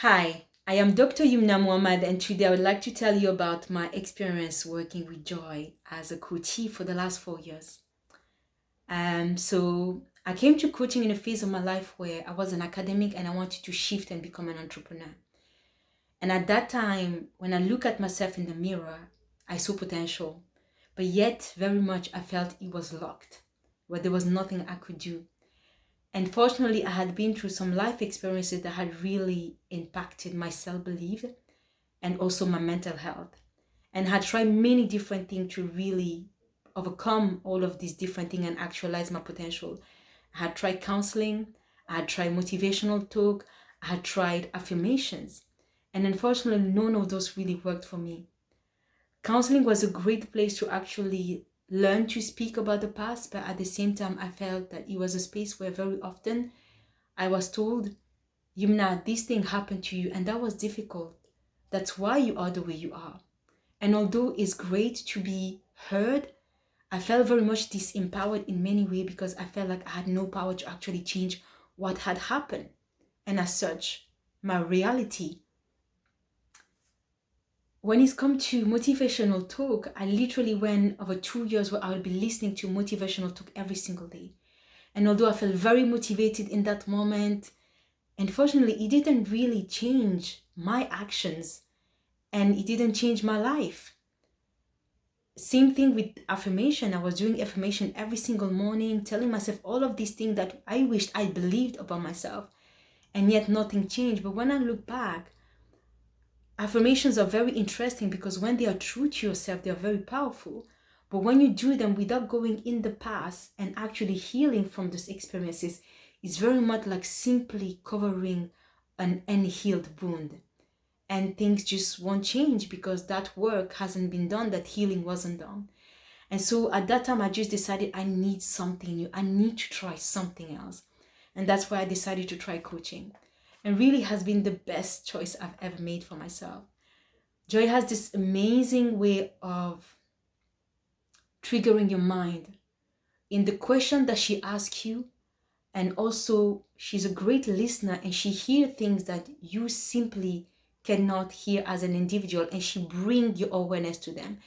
Hi, I am Dr. Youmna Muhammad, and today I would like to tell you about my experience working with Joy as a coachee for the last 4 years. So I came to coaching in a phase of my life where I was an academic and I wanted to shift and become an entrepreneur. And at that time, when I look at myself in the mirror, I saw potential, but yet very much I felt it was locked, where there was nothing I could do. And fortunately, I had been through some life experiences that had really impacted my self-belief and also my mental health, and had tried many different things to really overcome all of these different things and actualize my potential. I had tried counseling, I had tried motivational talk, I had tried affirmations, and unfortunately none of those really worked for me. Counseling was a great place to actually learn to speak about the past, but at the same time I felt that it was a space where very often I was told, Youmna, this thing happened to you and that was difficult. That's why you are the way you are. And although it's great to be heard, I felt very much disempowered in many ways because I felt like I had no power to actually change what had happened. And as such, my reality. When it's come to motivational talk, I literally went over 2 years where I would be listening to motivational talk every single day. And although I felt very motivated in that moment, unfortunately, it didn't really change my actions and it didn't change my life. Same thing with affirmation. I was doing affirmation every single morning, telling myself all of these things that I wished I believed about myself, and yet nothing changed. But when I look back, affirmations are very interesting because when they are true to yourself, they are very powerful. But when you do them without going in the past and actually healing from those experiences, it's very much like simply covering an unhealed wound. And things just won't change because that work hasn't been done, that healing wasn't done. And so at that time, I just decided I need something new. I need to try something else. And that's why I decided to try coaching. And really has been the best choice I've ever made for myself. Joy has this amazing way of triggering your mind in the question that she asks you. And also, she's a great listener and she hears things that you simply cannot hear as an individual, and she brings your awareness to them.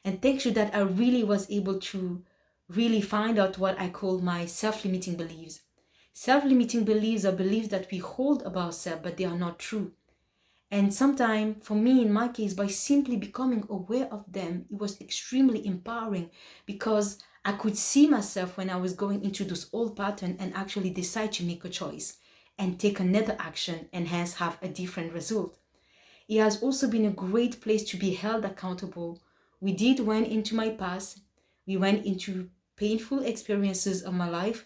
And thanks to that, I really was able to really find out what I call my self-limiting beliefs. Self-limiting beliefs are beliefs that we hold about ourselves, but they are not true. And sometimes, for me, in my case, by simply becoming aware of them, it was extremely empowering because I could see myself when I was going into those old patterns and actually decide to make a choice and take another action and hence have a different result. It has also been a great place to be held accountable. We did went into my past, we went into painful experiences of my life,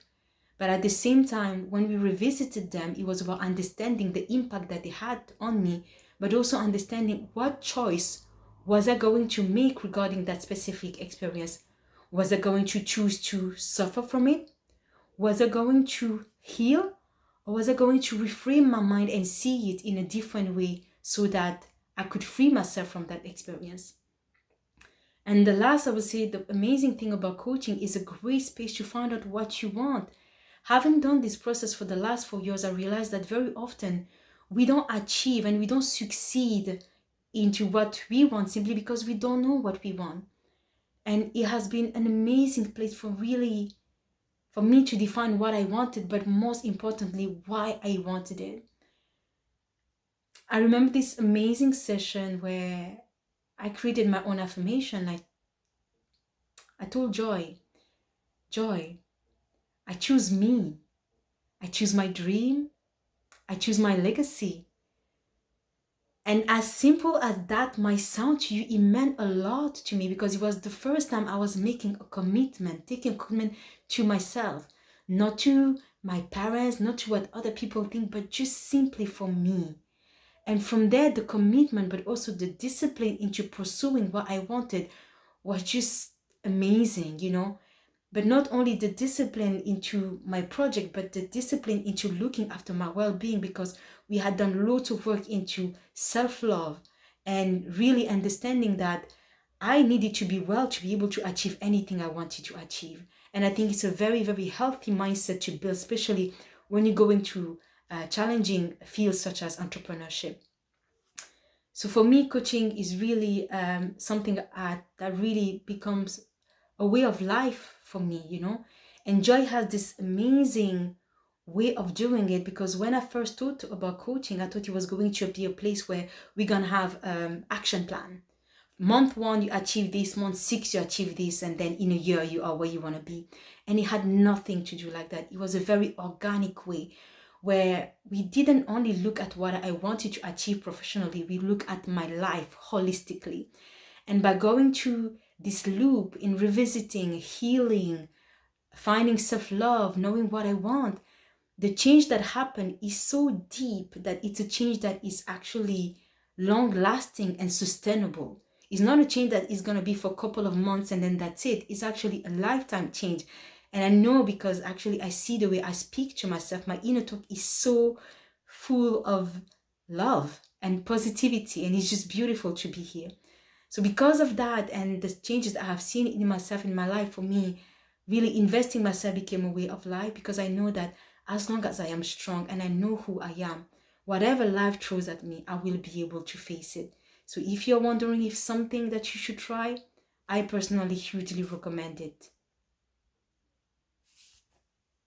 but at the same time, when we revisited them, it was about understanding the impact that they had on me, but also understanding what choice was I going to make regarding that specific experience. Was I going to choose to suffer from it? Was I going to heal? Or was I going to reframe my mind and see it in a different way so that I could free myself from that experience? And the last, I would say, the amazing thing about coaching is a great space to find out what you want. Having done this process for the last 4 years, I realized that very often we don't achieve and we don't succeed into what we want simply because we don't know what we want. And it has been an amazing place for me to define what I wanted, but most importantly, why I wanted it. I remember this amazing session where I created my own affirmation. I told Joy, I choose me. I choose my dream. I choose my legacy. And as simple as that might sound to you, it meant a lot to me because it was the first time I was making a commitment, taking a commitment to myself, not to my parents, not to what other people think, but just simply for me. And from there, the commitment, but also the discipline into pursuing what I wanted was just amazing. But not only the discipline into my project, but the discipline into looking after my well-being, because we had done lots of work into self-love and really understanding that I needed to be well to be able to achieve anything I wanted to achieve. And I think it's a very, very healthy mindset to build, especially when you're going through challenging fields such as entrepreneurship. So for me, coaching is really something that really becomes a way of life for me, you know. And Joy has this amazing way of doing it, because when I first thought about coaching, I thought it was going to be a place where we're gonna have action plan. Month 1 you achieve this, month 6 you achieve this, and then in a year you are where you want to be. And it had nothing to do like that. It was a very organic way where we didn't only look at what I wanted to achieve professionally, we look at my life holistically. And by going through this loop in revisiting, healing, finding self-love, knowing what I want, the change that happened is so deep that it's a change that is actually long-lasting and sustainable. It's not a change that is going to be for a couple of months and then that's it. It's actually a lifetime change. And I know, because actually I see the way I speak to myself, my inner talk is so full of love and positivity, and it's just beautiful to be here. So because of that and the changes I have seen in myself, in my life, for me, really investing myself became a way of life, because I know that as long as I am strong and I know who I am, whatever life throws at me, I will be able to face it. So if you're wondering if something that you should try, I personally hugely recommend it.